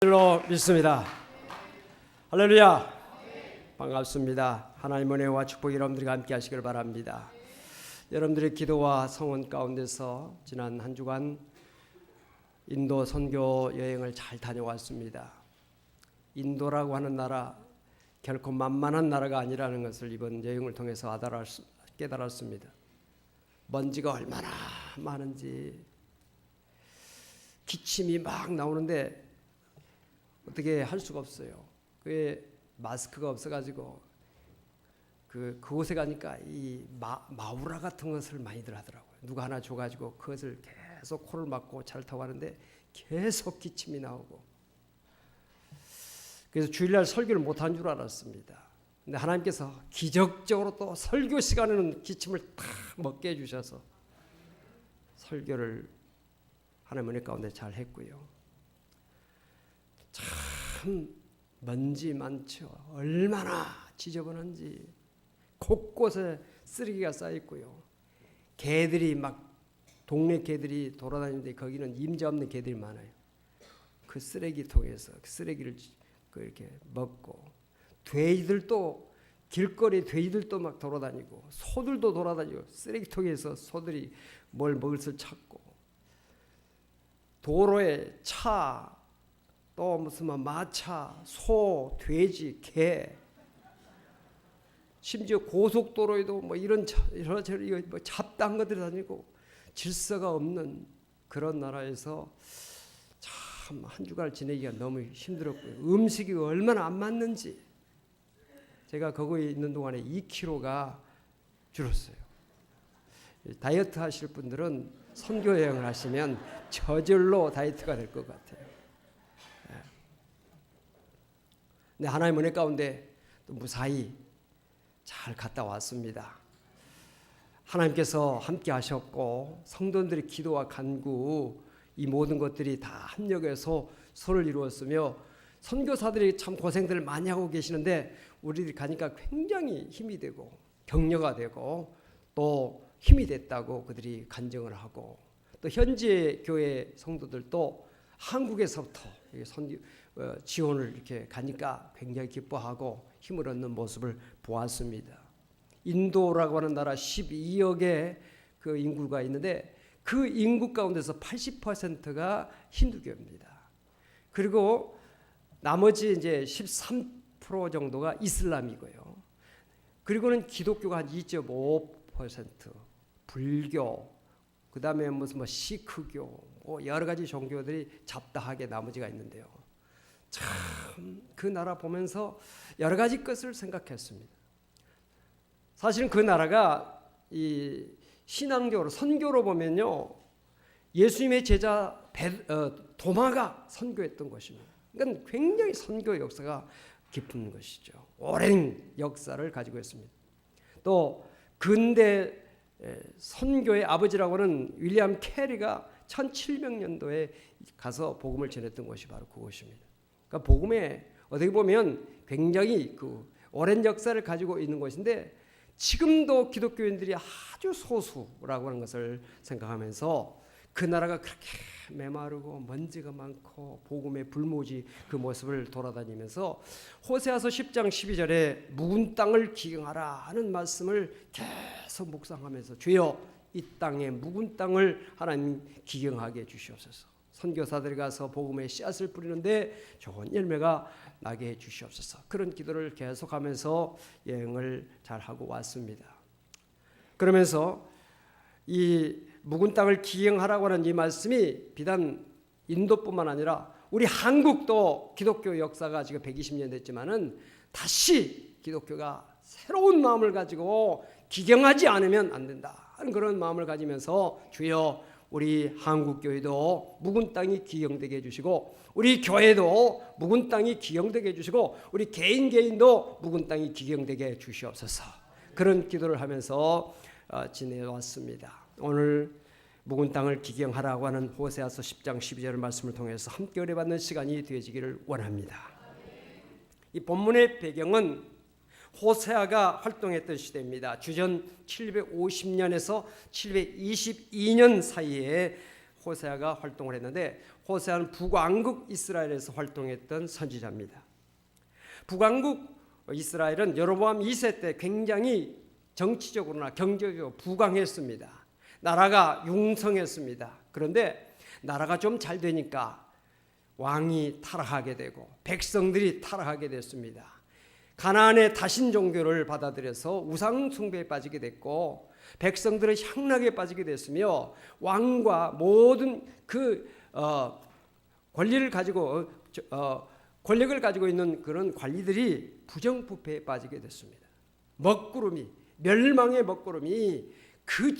로 믿습니다. 할렐루야. 반갑습니다. 하나님의 은혜와 축복이 여러분들과 함께 하시길 바랍니다. 여러분들의 기도와 성원 가운데서 지난 한 주간 인도 선교 여행을 잘 다녀왔습니다. 인도라고 하는 나라 결코 만만한 나라가 아니라는 것을 이번 여행을 통해서 깨달았습니다. 먼지가 얼마나 많은지, 기침이 막 나오는데 어떻게 할 수가 없어요. 그게 마스크가 없어가지고 그곳에 가니까 이 마우라 같은 것을 많이들 하더라고요. 누가 하나 줘가지고 그것을 계속 코를 막고 차를 타고 가는데 계속 기침이 나오고, 그래서 주일날 설교를 못한 줄 알았습니다. 근데 하나님께서 기적적으로 또 설교 시간에는 기침을 탁 먹게 해주셔서 설교를 하나님의 은혜 가운데 잘 했고요. 참 먼지 많죠. 얼마나 지저분한지. 곳곳에 쓰레기가 쌓여있고요. 개들이 막 동네 개들이 돌아다니는데 거기는 임자 없는 개들이 많아요. 그 쓰레기통에서 쓰레기를 이렇게 먹고, 돼지들도 길거리 돼지들도 막 돌아다니고, 소들도 돌아다니고, 쓰레기통에서 소들이 뭘 먹을 걸 찾고, 도로에 차, 또 무슨 마차, 소, 돼지, 개, 심지어 고속도로에도 뭐 이런 뭐 잡다한 것들이 다니고, 질서가 없는 그런 나라에서 참 한 주간을 지내기가 너무 힘들었고요. 음식이 얼마나 안 맞는지, 제가 거기에 있는 동안에 2kg가 줄었어요. 다이어트 하실 분들은 선교 여행을 하시면 저절로 다이어트가 될 것 같아요. 근데 하나님 은혜 가운데 또 무사히 잘 갔다 왔습니다. 하나님께서 함께 하셨고, 성도들의 기도와 간구, 이 모든 것들이 다 합력해서 서로를 이루었으며, 선교사들이 참 고생들을 많이 하고 계시는데 우리들이 가니까 굉장히 힘이 되고 격려가 되고 또 힘이 됐다고 그들이 간증을 하고, 또 현지 교회 성도들도 한국에서부터 지원을 이렇게 가니까 굉장히 기뻐하고 힘을 얻는 모습을 보았습니다. 인도라고 하는 나라 12억의 그 인구가 있는데 그 인구 가운데서 80%가 힌두교입니다. 그리고 나머지 이제 13% 정도가 이슬람이고요. 그리고는 기독교가 한 2.5%, 불교, 그다음에 무슨 시크교, 여러 가지 종교들이 잡다하게 나머지가 있는데요. 참 그 나라 보면서 여러 가지 것을 생각했습니다. 사실은 그 나라가 이 신앙적으로 선교로 보면요, 예수님의 제자 도마가 선교했던 것입니다. 그러니까 굉장히 선교 역사가 깊은 것이죠. 오랜 역사를 가지고 있습니다. 또 근대 선교의 아버지라고 하는 윌리엄 캐리가 1700년도에 가서 복음을 전했던 것이 바로 그것입니다. 그러니까 복음에 어떻게 보면 굉장히 오랜 역사를 가지고 있는 것인데, 지금도 기독교인들이 아주 소수라고 하는 것을 생각하면서 그 나라가 그렇게 메마르고 먼지가 많고 복음의 불모지 그 모습을 돌아다니면서 호세아서 10장 12절에 묵은 땅을 기경하라 하는 말씀을 계속 묵상하면서, 주여 이 땅에 묵은 땅을 하나님 기경하게 해주시옵소서. 선교사들이 가서 복음의 씨앗을 뿌리는데 좋은 열매가 나게 해주시옵소서. 그런 기도를 계속하면서 여행을 잘하고 왔습니다. 그러면서 이 묵은 땅을 기경하라고 하는 이 말씀이 비단 인도뿐만 아니라 우리 한국도 기독교 역사가 지금 120년 됐지만은 다시 기독교가 새로운 마음을 가지고 기경하지 않으면 안 된다 하는 그런 마음을 가지면서, 주여 우리 한국교회도 묵은 땅이 기경되게 해주시고, 우리 교회도 묵은 땅이 기경되게 해주시고, 우리 개인도 묵은 땅이 기경되게 해주시옵소서. 그런 기도를 하면서 지내왔습니다. 오늘 묵은 땅을 기경하라고 하는 호세아서 10장 12절 말씀을 통해서 함께 은혜받는 시간이 되어지기를 원합니다. 이 본문의 배경은 호세아가 활동했던 시대입니다. 주전 750년에서 722년 사이에 호세아가 활동을 했는데, 호세아는 북왕국 이스라엘에서 활동했던 선지자입니다. 북왕국 이스라엘은 여로보암 2세 때 굉장히 정치적으로나 경제적으로 부강했습니다. 나라가 융성했습니다. 그런데 나라가 좀 잘 되니까 왕이 타락하게 되고 백성들이 타락하게 됐습니다. 가나안의 다신 종교를 받아들여서 우상 숭배에 빠지게 됐고 백성들은 향락에 빠지게 됐으며 왕과 모든 권력을 가지고 있는 그런 관리들이 부정부패에 빠지게 됐습니다. 멸망의 먹구름이 그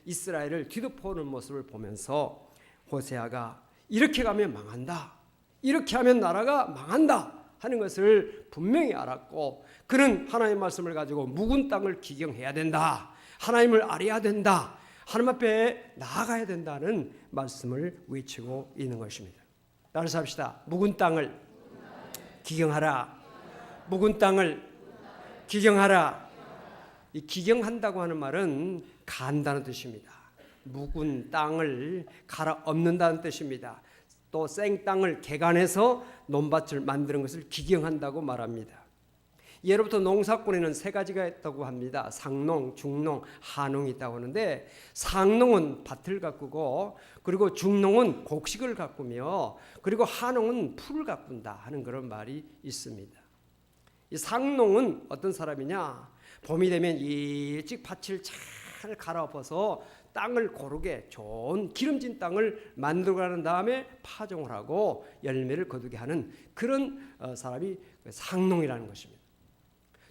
이스라엘을 뒤덮어오는 모습을 보면서 호세아가 이렇게 가면 망한다, 이렇게 하면 나라가 망한다 하는 것을 분명히 알았고, 그는 하나님의 말씀을 가지고 묵은 땅을 기경해야 된다, 하나님을 알아야 된다, 하나님 앞에 나아가야 된다는 말씀을 외치고 있는 것입니다. 따라서 합시다. 묵은 땅을 기경하라. 묵은 땅을 기경하라. 이 기경한다고 하는 말은 간다는 뜻입니다. 묵은 땅을 갈아 엎는다는 뜻입니다. 또 생땅을 개간해서 논밭을 만드는 것을 기경한다고 말합니다. 예로부터 농사꾼에는 세 가지가 있다고 합니다. 상농, 중농, 하농이 있다고 하는데, 상농은 밭을 가꾸고, 그리고 중농은 곡식을 가꾸며, 그리고 하농은 풀을 가꾼다 하는 그런 말이 있습니다. 이 상농은 어떤 사람이냐? 봄이 되면 일찍 밭을 잘 갈아엎어서 땅을 고르게 좋은 기름진 땅을 만들어가는 다음에 파종을 하고 열매를 거두게 하는 그런 사람이 상농이라는 것입니다.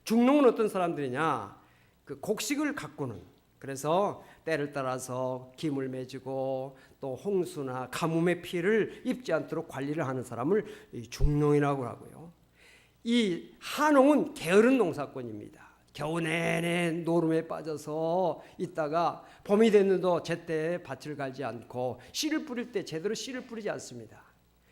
중농은 어떤 사람들이냐? 그 곡식을 가꾸는, 그래서 때를 따라서 김을 맺고 또 홍수나 가뭄의 피해를 입지 않도록 관리를 하는 사람을 중농이라고 하고요. 이 하농은 게으른 농사꾼입니다. 겨우 내내 노름에 빠져서 있다가 봄이 됐는데도 제때 밭을 갈지 않고 씨를 뿌릴 때 제대로 씨를 뿌리지 않습니다.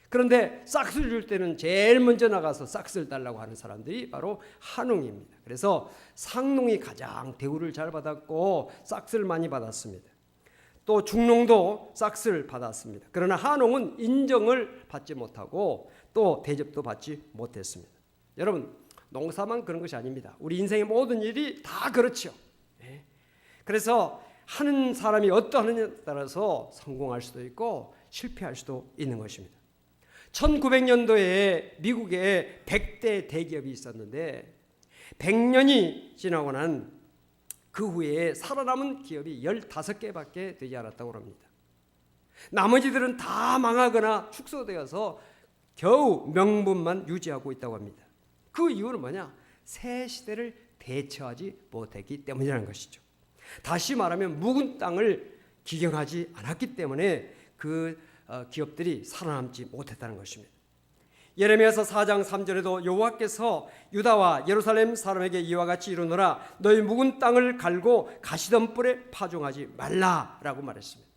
그런데 싹스를 줄 때는 제일 먼저 나가서 싹스를 달라고 하는 사람들이 바로 하농입니다. 그래서 상농이 가장 대우를 잘 받았고 싹스를 많이 받았습니다. 또 중농도 싹스를 받았습니다. 그러나 하농은 인정을 받지 못하고 또 대접도 받지 못했습니다. 여러분, 농사만 그런 것이 아닙니다. 우리 인생의 모든 일이 다 그렇죠. 그래서 하는 사람이 어떠하느냐에 따라서 성공할 수도 있고 실패할 수도 있는 것입니다. 1900년도에 미국에 100대 대기업이 있었는데 100년이 지나고 난 그 후에 살아남은 기업이 15개밖에 되지 않았다고 합니다. 나머지들은 다 망하거나 축소되어서 겨우 명분만 유지하고 있다고 합니다. 그 이유는 뭐냐? 새 시대를 대처하지 못했기 때문이라는 것이죠. 다시 말하면 묵은 땅을 기경하지 않았기 때문에 그 기업들이 살아남지 못했다는 것입니다. 예레미야서 4장 3절에도 여호와께서 유다와 예루살렘 사람에게 이와 같이 이르노라, 너희 묵은 땅을 갈고 가시덤불에 파종하지 말라라고 말했습니다.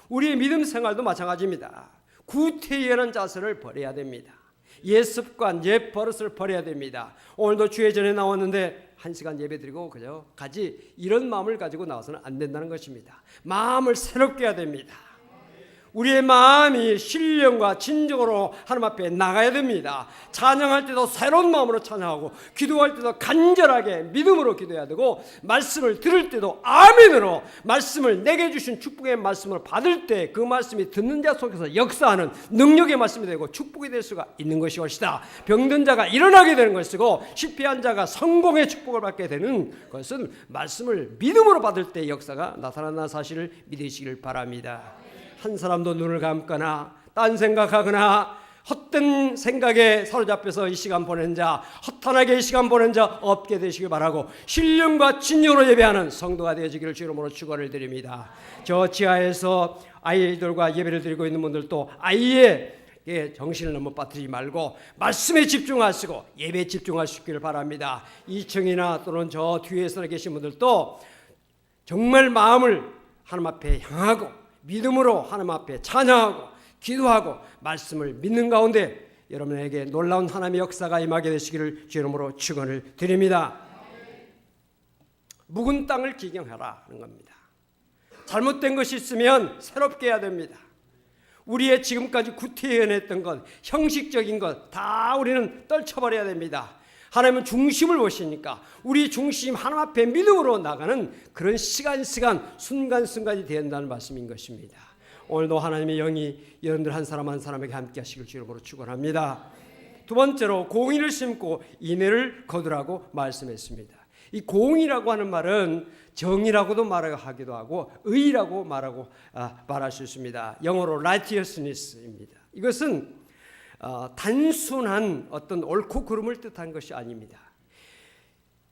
우리의 믿음 생활도 마찬가지입니다. 구태연한 자세를 버려야 됩니다. 옛 습관, 옛 버릇을 버려야 됩니다. 오늘도 주의 전에 나왔는데 1시간 예배드리고 그저 가지, 이런 마음을 가지고 나와서는 안 된다는 것입니다. 마음을 새롭게 해야 됩니다. 우리의 마음이 신령과 진정으로 하나님 앞에 나가야 됩니다. 찬양할 때도 새로운 마음으로 찬양하고, 기도할 때도 간절하게 믿음으로 기도해야 되고, 말씀을 들을 때도 아멘으로, 말씀을 내게 주신 축복의 말씀을 받을 때 그 말씀이 듣는 자 속에서 역사하는 능력의 말씀이 되고 축복이 될 수가 있는 것이옵시다. 병든 자가 일어나게 되는 것이고 실패한 자가 성공의 축복을 받게 되는 것은 말씀을 믿음으로 받을 때 역사가 나타나는 사실을 믿으시길 바랍니다. 한 사람도 눈을 감거나 딴 생각하거나 헛된 생각에 사로잡혀서 이 시간 보낸 자, 허탄하게 이 시간 보낸 자 없게 되시길 바라고, 신령과 진정으로 예배하는 성도가 되어지기를 주의 이름으로 축원을 드립니다. 저 지하에서 아이들과 예배를 드리고 있는 분들도 아이의 정신을 너무 빠뜨리지 말고 말씀에 집중하시고 예배에 집중하시기를 바랍니다. 2층이나 또는 저 뒤에서 계신 분들도 정말 마음을 하나님 앞에 향하고 믿음으로 하나님 앞에 찬양하고 기도하고 말씀을 믿는 가운데 여러분에게 놀라운 하나님의 역사가 임하게 되시기를 주의 이름으로 축원을 드립니다. 묵은 땅을 기경하라 하는 겁니다. 잘못된 것이 있으면 새롭게 해야 됩니다. 우리의 지금까지 구태연했던 것, 형식적인 것 다 우리는 떨쳐버려야 됩니다. 하나님은 중심을 보시니까 우리 중심 하나님 앞에 믿음으로 나가는 그런 시간 순간순간이 된다는 말씀인 것입니다. 오늘도 하나님의 영이 여러분들 한 사람 한 사람에게 함께 하시길 주님으로 축원합니다. 두 번째로 공의를 심고 인애를 거두라고 말씀했습니다. 이 공의라고 하는 말은 정의라고도 말하기도 하고 의라고 말할 수 있습니다. 영어로 righteousness입니다. 이것은 단순한 어떤 옳고 그름을 뜻한 것이 아닙니다.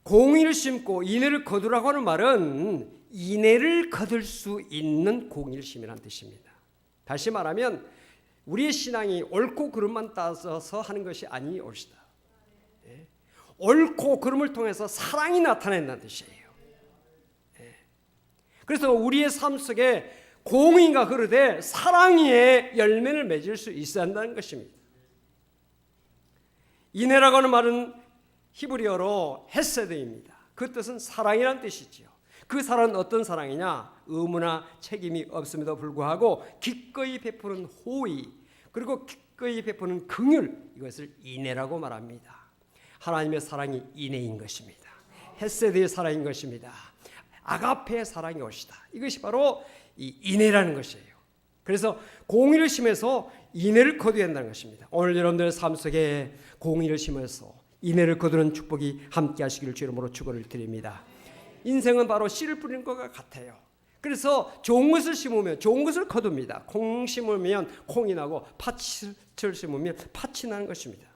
공의를 심고 인애를 거두라고 하는 말은 인애를 거둘 수 있는 공의를 심으라는 뜻입니다. 다시 말하면 우리의 신앙이 옳고 그름만 따져서 하는 것이 아니 옳시다. 옳고 그름을 통해서 사랑이 나타낸다는 뜻이에요. 그래서 우리의 삶 속에 공의가 흐르되 사랑의 열매를 맺을 수 있어야 한다는 것입니다. 인애라고 하는 말은 히브리어로 헤세드입니다. 그 뜻은 사랑이란 뜻이지요. 그 사랑은 어떤 사랑이냐? 의무나 책임이 없음에도 불구하고 기꺼이 베푸는 호의, 그리고 기꺼이 베푸는 긍휼, 이것을 인애라고 말합니다. 하나님의 사랑이 인애인 것입니다. 헤세드의 사랑인 것입니다. 아가페의 사랑이 옳시다. 이것이 바로 이 인애라는 것이에요. 그래서 공의를 심어서 인애를 거두어야 한다는 것입니다. 오늘 여러분들의 삶 속에 공의를 심어서 인애를 거두는 축복이 함께 하시기를 주 이름으로 축원을 드립니다. 인생은 바로 씨를 뿌리는 것과 같아요. 그래서 좋은 것을 심으면 좋은 것을 거둡니다. 콩 심으면 콩이 나고 팥을 심으면 팥이 나는 것입니다.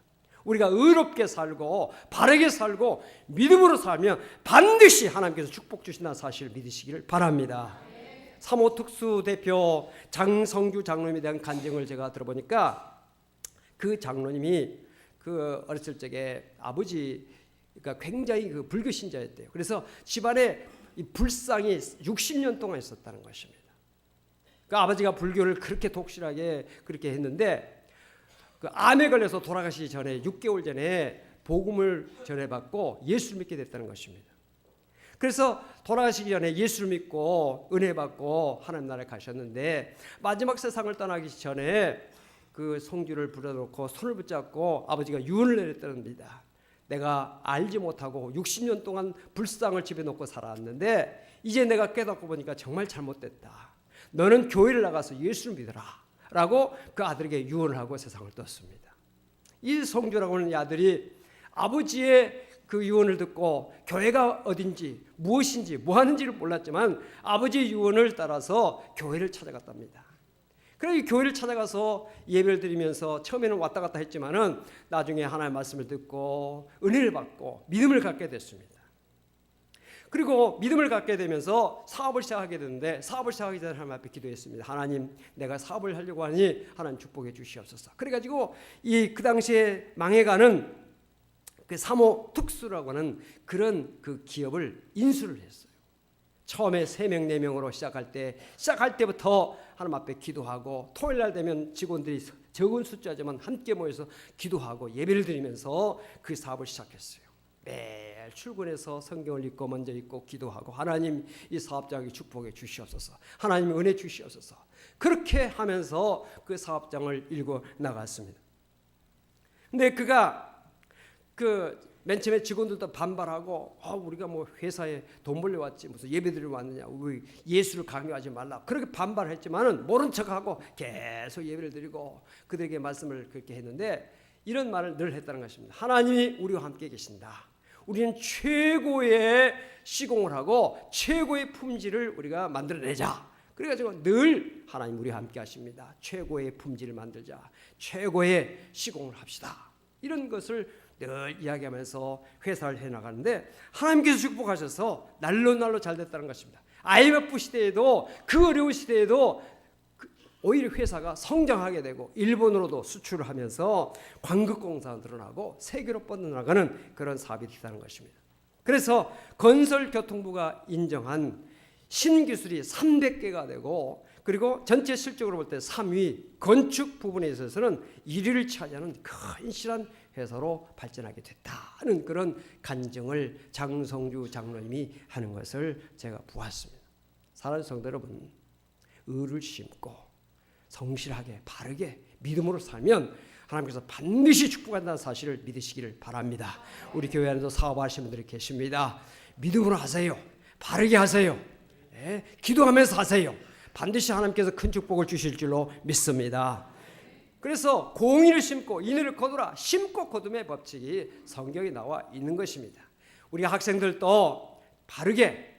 우리가 의롭게 살고 바르게 살고 믿음으로 살면 반드시 하나님께서 축복 주신다는 사실을 믿으시기를 바랍니다. 3호 특수 대표 장성규 장로님에 대한 간증을 제가 들어보니까 그 장로님이 그 어렸을 적에 아버지 그러니까 굉장히 그 불교 신자였대요. 그래서 집안에 이 불상이 60년 동안 있었다는 것입니다. 그 아버지가 불교를 그렇게 독실하게 그렇게 했는데 그 암에 걸려서 돌아가시기 전에 6개월 전에 복음을 전해받고 예수를 믿게 됐다는 것입니다. 그래서 돌아가시기 전에 예수를 믿고 은혜 받고 하나님 나라에 가셨는데 마지막 세상을 떠나기 전에 그 성주를 불러놓고 손을 붙잡고 아버지가 유언을 내렸답니다. 내가 알지 못하고 60년 동안 불상을 집에 놓고 살아왔는데 이제 내가 깨닫고 보니까 정말 잘못됐다. 너는 교회를 나가서 예수를 믿어라 라고 그 아들에게 유언을 하고 세상을 떴습니다. 이 성주라고 하는 아들이 아버지의 그 유언을 듣고 교회가 어딘지 무엇인지 뭐 하는지를 몰랐지만 아버지의 유언을 따라서 교회를 찾아갔답니다. 그래서 교회를 찾아가서 예배를 드리면서 처음에는 왔다 갔다 했지만은 나중에 하나님의 말씀을 듣고 은혜를 받고 믿음을 갖게 됐습니다. 그리고 믿음을 갖게 되면서 사업을 시작하게 됐는데 사업을 시작하기 전에 하나님 앞에 기도했습니다. 하나님, 내가 사업을 하려고 하니 하나님 축복해 주시옵소서. 그래가지고 그 당시에 망해가는 그 3호 특수라고 하는 그런 그 기업을 인수를 했어요. 처음에 3명 4명으로 시작할 때부터 하나님 앞에 기도하고 토요일 날 되면 직원들이 적은 숫자지만 함께 모여서 기도하고 예배를 드리면서 그 사업을 시작했어요. 매일 출근해서 성경을 읽고 먼저 읽고 기도하고 하나님 이 사업장에 축복해 주시옵소서. 하나님 은혜 주시옵소서. 그렇게 하면서 그 사업장을 일궈 나갔습니다. 근데 그가 맨 처음에 직원들도 반발하고 우리가 뭐 회사에 돈 벌려왔지 무슨 예배드리러 왔느냐 우리 예수를 강요하지 말라 그렇게 반발했지만은 모른 척하고 계속 예배를 드리고 그들에게 말씀을 그렇게 했는데 이런 말을 늘 했다는 것입니다. 하나님이 우리와 함께 계신다. 우리는 최고의 시공을 하고 최고의 품질을 우리가 만들어내자. 그래가지고 늘 하나님 우리와 함께 하십니다. 최고의 품질을 만들자. 최고의 시공을 합시다. 이런 것을 늘 이야기하면서 회사를 해나가는데 하나님께서 축복하셔서 날로 잘 됐다는 것입니다. IMF 시대에도 그 어려운 시대에도 오히려 회사가 성장하게 되고 일본으로도 수출을 하면서 광급공사가 늘어나고 세계로 뻗어나가는 그런 사업이 됐다는 것입니다. 그래서 건설교통부가 인정한 신기술이 300개가 되고 그리고 전체 실적으로 볼 때 3위 건축 부분에 있어서는 1위를 차지하는 근실한 회사로 발전하게 됐다는 그런 간증을 장성주 장로님이 하는 것을 제가 보았습니다. 사랑하는 성도 여러분, 의를 심고 성실하게 바르게 믿음으로 살면 하나님께서 반드시 축복한다는 사실을 믿으시기를 바랍니다. 우리 교회 안에도 사업하시는 분들이 계십니다. 믿음으로 하세요. 바르게 하세요. 기도하면서 하세요. 반드시 하나님께서 큰 축복을 주실 줄로 믿습니다. 그래서 공의를 심고 인의를 거두라. 심고 거둠의 법칙이 성경에 나와 있는 것입니다. 우리 학생들도 바르게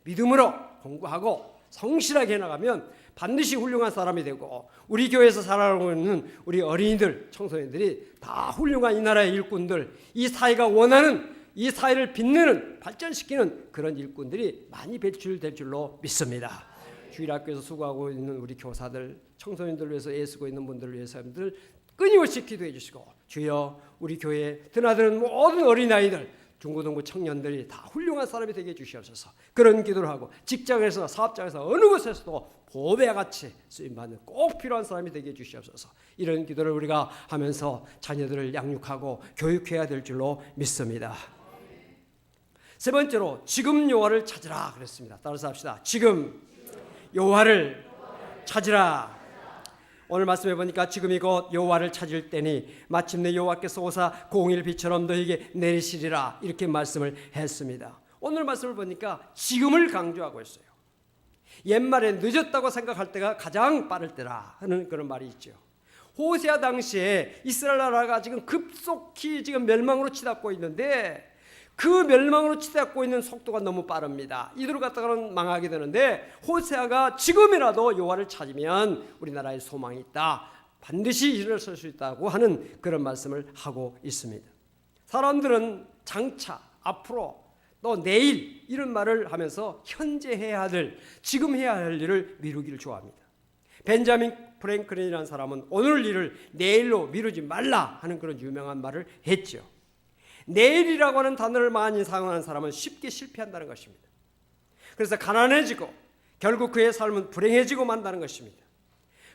믿음으로 공부하고 성실하게 해나가면 반드시 훌륭한 사람이 되고, 우리 교회에서 살아가고 있는 우리 어린이들, 청소년들이 다 훌륭한 이 나라의 일꾼들, 이 사회가 원하는, 이 사회를 빛내는, 발전시키는 그런 일꾼들이 많이 배출될 줄로 믿습니다. 주일학교에서 수고하고 있는 우리 교사들, 청소년들을 위해서 애쓰고 있는 분들을 위해서들 끊임없이 기도해 주시고, 주여 우리 교회에 드나드는 모든 어린아이들, 중고등부 청년들이 다 훌륭한 사람이 되게 해주시옵소서. 그런 기도를 하고 직장에서 사업장에서 어느 곳에서도 보배와 같이 쓰임받는 꼭 필요한 사람이 되게 해주시옵소서. 이런 기도를 우리가 하면서 자녀들을 양육하고 교육해야 될 줄로 믿습니다. 세 번째로 지금 여호와를 찾으라 그랬습니다. 따라서 합시다. 지금 여호와를 찾으라. 오늘 말씀해 보니까 지금이 곧 여호와를 찾을 때니 마침내 여호와께서 오사 공의를 비처럼 너희에게 내리시리라, 이렇게 말씀을 했습니다. 오늘 말씀을 보니까 지금을 강조하고 있어요. 옛말에 늦었다고 생각할 때가 가장 빠를 때라 하는 그런 말이 있죠. 호세아 당시에 이스라엘 나라가 지금 급속히 지금 멸망으로 치닫고 있는데, 그 멸망으로 치닫고 있는 속도가 너무 빠릅니다. 이대로 갔다가는 망하게 되는데, 호세아가 지금이라도 여호와를 찾으면 우리나라에 소망이 있다, 반드시 일어설 수 있다고 하는 그런 말씀을 하고 있습니다. 사람들은 장차, 앞으로, 또 내일 이런 말을 하면서 현재 해야 할, 지금 해야 할 일을 미루기를 좋아합니다. 벤자민 프랭클린이라는 사람은 오늘 일을 내일로 미루지 말라 하는 그런 유명한 말을 했죠. 내일이라고 하는 단어를 많이 사용하는 사람은 쉽게 실패한다는 것입니다. 그래서 가난해지고 결국 그의 삶은 불행해지고 만다는 것입니다.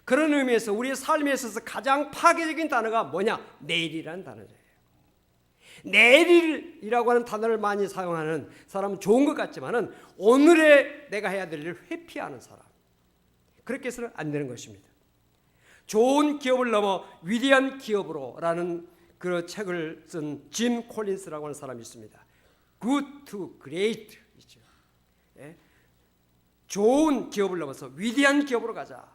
그런 의미에서 우리의 삶에 있어서 가장 파괴적인 단어가 뭐냐? 내일이라는 단어예요. 내일이라고 하는 단어를 많이 사용하는 사람은 좋은 것 같지만은 오늘에 내가 해야 될 일을 회피하는 사람, 그렇게 해서는 안 되는 것입니다. 좋은 기업을 넘어 위대한 기업으로라는 그 책을 쓴 짐 콜린스라고 하는 사람이 있습니다. Good to Great 이죠. 좋은 기업을 넘어서 위대한 기업으로 가자.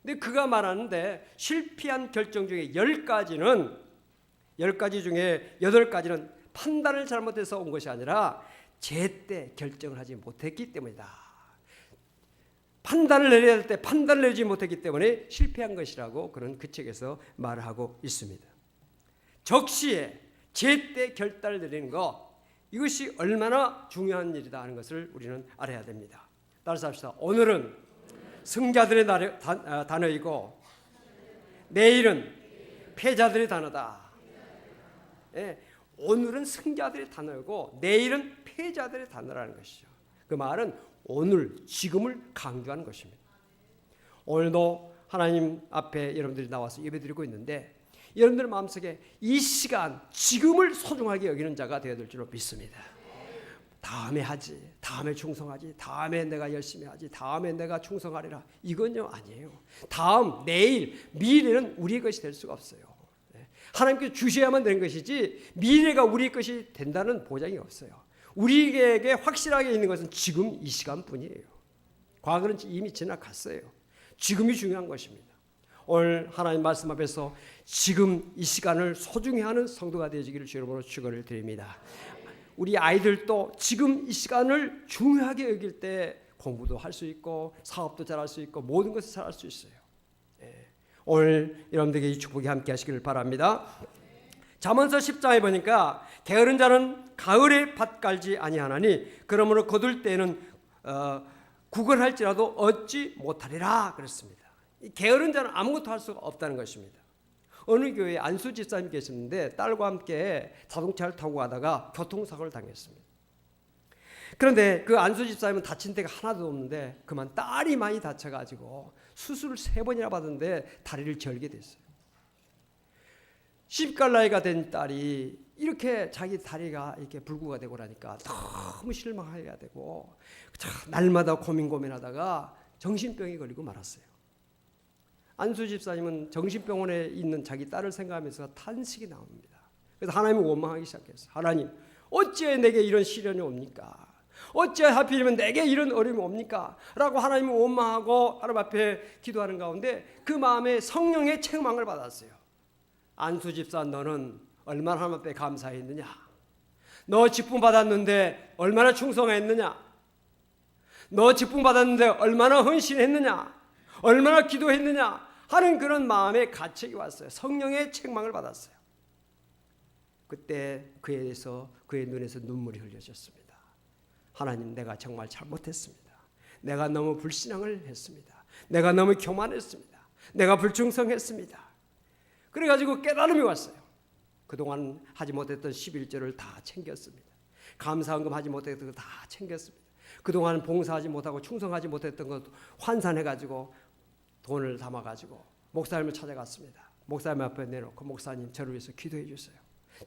근데 그가 말하는데 실패한 결정 중에 10가지 중에 8가지는 판단을 잘못해서 온 것이 아니라 제때 결정을 하지 못했기 때문이다. 판단을 내려야 할 때 판단을 내지 못했기 때문에 실패한 것이라고 그런 그 책에서 말을 하고 있습니다. 적시에 제때 결단을 내리는 것, 이것이 얼마나 중요한 일이다 하는 것을 우리는 알아야 됩니다. 따라서 합시다. 오늘은 승자들의 단어이고 내일은 패자들의 단어다. 오늘은 승자들의 단어이고 내일은 패자들의 단어라는 것이죠. 그 말은 오늘, 지금을 강조하는 것입니다. 오늘도 하나님 앞에 여러분들이 나와서 예배드리고 있는데, 여러분들 마음속에 이 시간, 지금을 소중하게 여기는 자가 되어야 될 줄로 믿습니다. 다음에 하지, 다음에 충성하지, 다음에 내가 열심히 하지, 다음에 내가 충성하리라, 이건요 아니에요. 다음, 내일, 미래는 우리의 것이 될 수가 없어요. 하나님께서 주셔야만 되는 것이지 미래가 우리의 것이 된다는 보장이 없어요. 우리에게 확실하게 있는 것은 지금 이 시간뿐이에요. 과거는 이미 지나갔어요. 지금이 중요한 것입니다. 오늘 하나님 말씀 앞에서 지금 이 시간을 소중히 하는 성도가 되어지기를 주님으로 축원을 드립니다. 우리 아이들도 지금 이 시간을 중요하게 여길 때 공부도 할 수 있고 사업도 잘할 수 있고 모든 것을 잘할 수 있어요. 오늘 여러분들에게 이 축복이 함께 하시기를 바랍니다. 잠언서 10장에 보니까 게으른 자는 가을에 밭 갈지 아니하나니 그러므로 거둘 때에는 구걸할지라도 얻지 못하리라 그랬습니다. 게으른 자는 아무것도 할 수가 없다는 것입니다. 어느 교회에 안수 집사님 계셨는데 딸과 함께 자동차를 타고 가다가 교통사고를 당했습니다. 그런데 그 안수 집사님은 다친 데가 하나도 없는데 그만 딸이 많이 다쳐가지고 수술을 3번이나 받았는데 다리를 절게 됐어요. 시집갈 나이가 된 딸이 이렇게 자기 다리가 이렇게 불구가 되고 나니까 너무 실망하게 되고 날마다 고민하다가 정신병이 걸리고 말았어요. 안수 집사님은 정신병원에 있는 자기 딸을 생각하면서 탄식이 나옵니다. 그래서 하나님을 원망하기 시작했어요. 하나님, 어찌해 내게 이런 시련이 옵니까? 어찌해 하필이면 내게 이런 어려움이 옵니까? 라고 하나님을 원망하고 하나님 앞에 기도하는 가운데 그 마음에 성령의 책망을 받았어요. 안수 집사, 너는 얼마나 하나님 앞에 감사했느냐? 너 직분 받았는데 얼마나 충성했느냐? 너 직분 받았는데 얼마나 헌신했느냐? 얼마나 기도했느냐? 하는 그런 마음의 가책이 왔어요. 성령의 책망을 받았어요. 그때 그의 눈에서 눈물이 흘려졌습니다. 하나님, 내가 정말 잘못했습니다. 내가 너무 불신앙을 했습니다. 내가 너무 교만했습니다. 내가 불충성했습니다. 그래가지고 깨달음이 왔어요. 그동안 하지 못했던 11조를 다 챙겼습니다. 감사헌금 하지 못했던 거 다 챙겼습니다. 그동안 봉사하지 못하고 충성하지 못했던 것 환산해가지고 돈을 담아가지고 목사님을 찾아갔습니다. 목사님 앞에 내놓고, 목사님, 저를 위해서 기도해 주세요.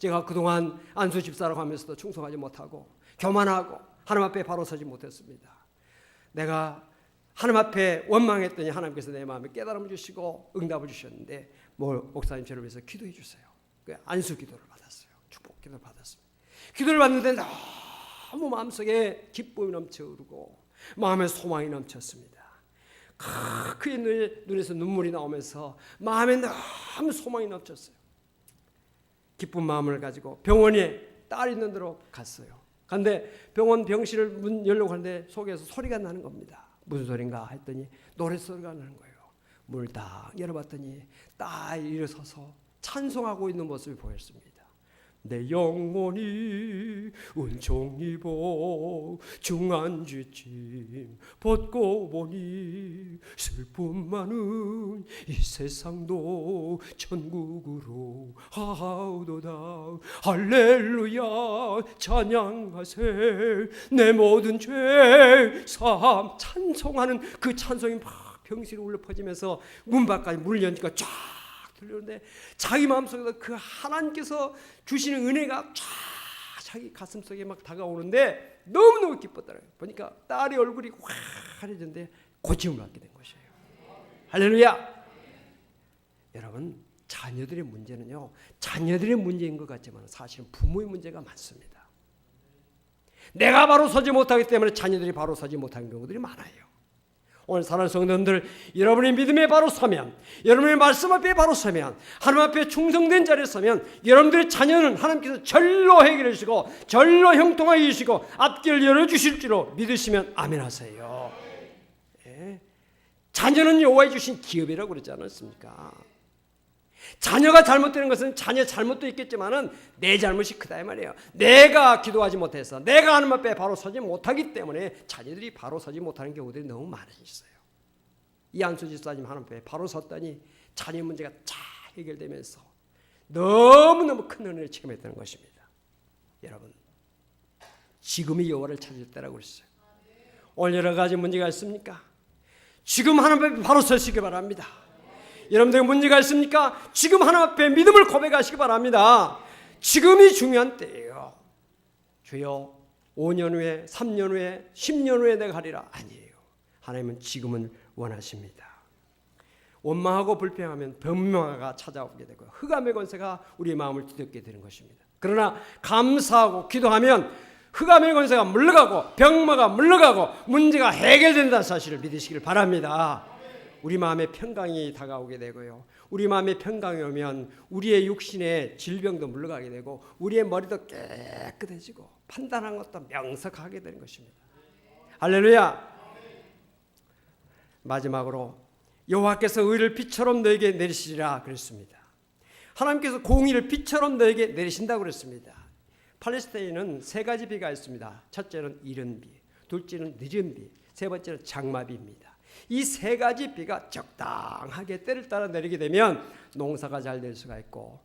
제가 그동안 안수 집사라고 하면서도 충성하지 못하고 교만하고 하나님 앞에 바로 서지 못했습니다. 내가 하나님 앞에 원망했더니 하나님께서 내 마음에 깨달음을 주시고 응답을 주셨는데, 목사님 저를 위해서 기도해 주세요. 안수 기도를 받았어요. 축복 기도를 받았습니다. 기도를 받는데 너무 마음속에 기쁨이 넘쳐 흐르고 마음에 소망이 넘쳤습니다. 그의 눈에서 눈물이 나오면서 마음에 너무 소망이 넘쳤어요. 기쁜 마음을 가지고 병원에 딸 있는 데로 갔어요. 근데 병원 병실을 문 열려고 하는데 속에서 소리가 나는 겁니다. 무슨 소린가 했더니 노랫소리가 나는 거예요. 문을 딱 열어봤더니 딸이 일어서서 찬송하고 있는 모습이 보였습니다. 내 영혼이 은총 입어 중한 쥐짐 벗고 보니 슬픔 많은 이 세상도 천국으로 하오도다. 할렐루야 찬양하세 내 모든 죄 사함. 찬송하는 그 찬송이 막 병실에 울려 퍼지면서 문 밖까지 문을 여니까 쫙 들리는데 자기 마음속에서 그 하나님께서 주시는 은혜가 쫙 자기 가슴속에 막 다가오는데 너무너무 기뻤더라고요. 보니까 딸의 얼굴이 화려해졌는데 고침을 받게 된 것이에요. 할렐루야. 여러분, 자녀들의 문제는요, 자녀들의 문제인 것 같지만 사실은 부모의 문제가 많습니다. 내가 바로 서지 못하기 때문에 자녀들이 바로 서지 못하는 경우들이 많아요. 오늘 사랑하는 성도님들, 여러분의 믿음에 바로 서면, 여러분의 말씀 앞에 바로 서면, 하나님 앞에 충성된 자리에 서면 여러분들의 자녀는 하나님께서 절로 해결해 주시고 절로 형통하게 해주시고 앞길을 열어주실 줄로 믿으시면 아멘 하세요. 예. 자녀는 여호와의 주신 기업이라고 그러지 않았습니까? 자녀가 잘못되는 것은 자녀 잘못도 있겠지만은 내 잘못이 크다 이 말이에요. 내가 기도하지 못해서, 내가 하나님 앞에 바로 서지 못하기 때문에 자녀들이 바로 서지 못하는 경우들이 너무 많아졌어요. 이 안수 집사님 하나님 앞에 바로 섰더니 자녀 문제가 잘 해결되면서 너무너무 큰 은혜를 체험했다는 것입니다. 여러분, 지금이 여호와를 찾을 때라고 그랬어요. 오늘 여러 가지 문제가 있습니까? 지금 하나님 앞에 바로 서시기 바랍니다. 여러분들의 문제가 있습니까? 지금 하나님 앞에 믿음을 고백하시기 바랍니다. 지금이 중요한 때예요. 주여 5년 후에, 3년 후에, 10년 후에 내가 하리라. 아니에요. 하나님은 지금은 원하십니다. 원망하고 불평하면 변명화가 찾아오게 되고 흑암의 권세가 우리의 마음을 뒤덮게 되는 것입니다. 그러나 감사하고 기도하면 흑암의 권세가 물러가고 병마가 물러가고 문제가 해결된다는 사실을 믿으시길 바랍니다. 우리 마음에 평강이 다가오게 되고요. 우리 마음에 평강이 오면 우리의 육신의 질병도 물러가게 되고 우리의 머리도 깨끗해지고 판단한 것도 명석하게 되는 것입니다. 할렐루야. 마지막으로 여호와께서 의를 빛처럼 너에게 내리시리라 그랬습니다. 하나님께서 공의를 빛처럼 너에게 내리신다고 그랬습니다. 팔레스타인은 세 가지 비가 있습니다. 첫째는 이른 비, 둘째는 늦은 비, 세 번째는 장마비입니다. 이 세 가지 비가 적당하게 때를 따라 내리게 되면 농사가 잘 될 수가 있고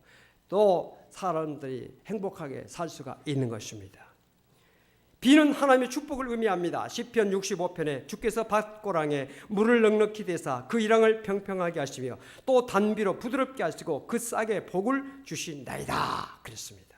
또 사람들이 행복하게 살 수가 있는 것입니다. 비는 하나님의 축복을 의미합니다. 시편 65편에 주께서 밭고랑에 물을 넉넉히 대사 그 일항을 평평하게 하시며 또 단비로 부드럽게 하시고 그 싹에 복을 주신다이다 그랬습니다.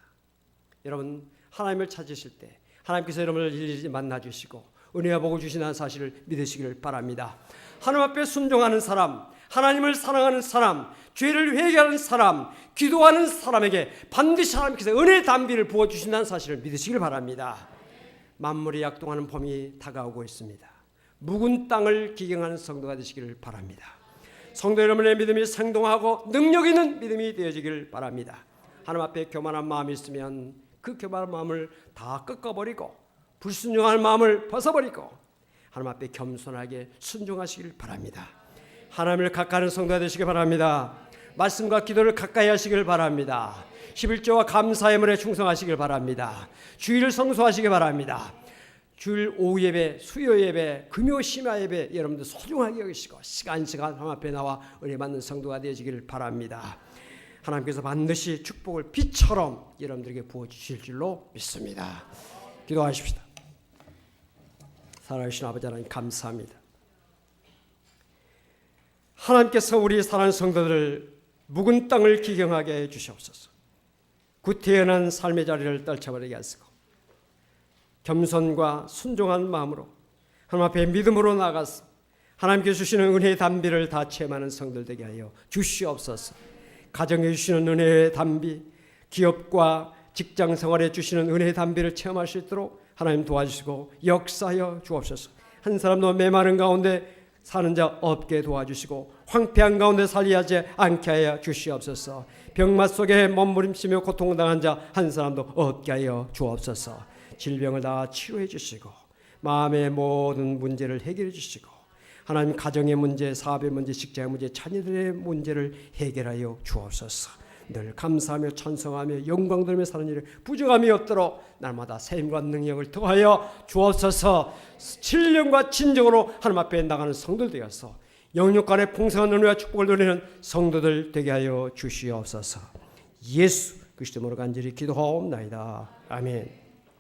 여러분, 하나님을 찾으실 때 하나님께서 여러분을 일일이 만나주시고 은혜와 복을 주신다는 사실을 믿으시기를 바랍니다. 하나님 앞에 순종하는 사람, 하나님을 사랑하는 사람, 죄를 회개하는 사람, 기도하는 사람에게 반드시 하나님께서 은혜의 담비를 부어주신다는 사실을 믿으시길 바랍니다. 만물이 약동하는 봄이 다가오고 있습니다. 묵은 땅을 기경하는 성도가 되시기를 바랍니다. 성도 여러분의 믿음이 생동하고 능력 있는 믿음이 되어지길 바랍니다. 하나님 앞에 교만한 마음이 있으면 그 교만한 마음을 다 꺾어버리고 불순종할 마음을 벗어버리고 하나님 앞에 겸손하게 순종하시길 바랍니다. 하나님을 가까이 하는 성도가 되시길 바랍니다. 말씀과 기도를 가까이 하시길 바랍니다. 11조와 감사의 물에 충성하시길 바랍니다. 주일을 성수하시길 바랍니다. 주일 오후 예배, 수요 예배, 금요 심야 예배 여러분들 소중하게 여기시고 시간 하나님 앞에 나와 은혜 받는 성도가 되시길 바랍니다. 하나님께서 반드시 축복을 빛처럼 여러분들에게 부어주실 줄로 믿습니다. 기도하십시다. 살아계신 아버지 하나님 감사합니다. 하나님께서 우리 사랑하는 성도들을 묵은 땅을 기경하게 해주시옵소서. 구태연한 삶의 자리를 떨쳐버리게 하시고 겸손과 순종한 마음으로 하나님 앞에 믿음으로 나가서 하나님께 주시는 은혜의 담비를 다 체험하는 성도들 되게 하여 주시옵소서. 가정에 주시는 은혜의 담비, 기업과 직장 생활에 주시는 은혜의 담비를 체험할 수 있도록 하나님 도와주시고 역사하여 주옵소서. 한 사람도 메마른 가운데 사는 자 없게 도와주시고 황폐한 가운데 살게 하지 않게 하여 주시옵소서. 병맛 속에 몸부림치며 고통당한 자 한 사람도 없게 하여 주옵소서. 질병을 다 치료해 주시고 마음의 모든 문제를 해결해 주시고 하나님 가정의 문제, 사업의 문제, 직장의 문제, 자녀들의 문제를 해결하여 주옵소서. 늘 감사하며 찬송하며 영광 돌며 사는 일에 부족함이 없도록 날마다 세임과 능력을 더하여 주옵소서. 신령과 진정으로 하나님 앞에 나가는 성도들 되어서 영육 간의 풍성한 은혜와 축복을 누리는 성도들 되게 하여 주시옵소서. 예수 그리스도로 간절히 기도하옵나이다. 아멘.